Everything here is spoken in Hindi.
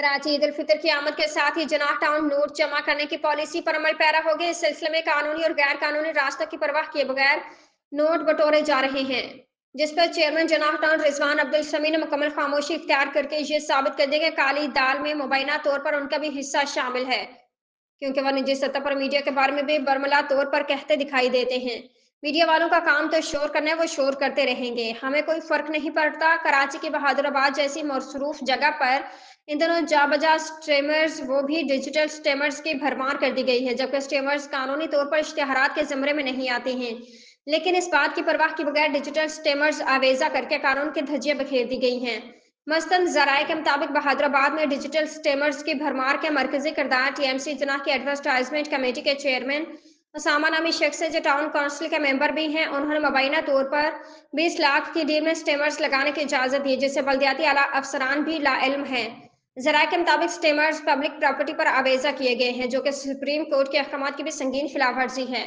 कराची ईद उल फितर की आमद के साथ ही जनाह टाउन नोट जमा करने की पॉलिसी पर अमल पैरा हो गया। इस सिलसिले में कानूनी और गैर कानूनी रास्तों की परवाह किए बगैर नोट बटोरे जा रहे हैं, जिस पर चेयरमैन जनाह टाउन रिजवान अब्दुल समी ने मुकम्मल खामोशी इख्तियार करके ये साबित कर दिया कि काली दाल में मुबैना तौर पर उनका भी हिस्सा शामिल है, क्योंकि वह निजी सतह पर मीडिया के बारे में भी बरमला तौर पर कहते दिखाई देते हैं। मीडिया वालों का काम तो शोर करना है, वो शोर करते रहेंगे, हमें कोई फर्क नहीं पड़ता। कराची के बहादुराबाद जैसी मसरूफ जगह पर इन दिनों जाबजा स्ट्रीमर्स, वो भी डिजिटल स्ट्रीमर्स की भरमार कर दी गई है, जबकि स्ट्रीमर्स कानूनी तौर पर इश्तिहारात के ज़मरे में नहीं आते हैं, लेकिन इस बात की परवाह के बगैर डिजिटल स्ट्रीमर्स आवेजा करके कानून की धज्जियां बखेर दी गई हैं। मसलन जराये के मुताबिक बहादुराबाद में डिजिटल स्टेमर्स की भरमार के मरकजी किरदार टीएमसी जना की एडवर्टाइजमेंट कमेटी के चेयरमैन उसामा नामी शख्स है, जो टाउन काउंसिल के मेंबर भी हैं। उन्होंने मुबैना तौर पर 20 लाख की डील में स्टेमर्स लगाने की इजाजत दी, जिससे बल्दियाती आला अफसरान भी लाइल्म हैं। जराये के मुताबिक स्टेमर्स पब्लिक प्रॉपर्टी पर आवेजा किए गए हैं, जो कि सुप्रीम कोर्ट के अहकाम की भी संगीन खिलाफ वर्जी है।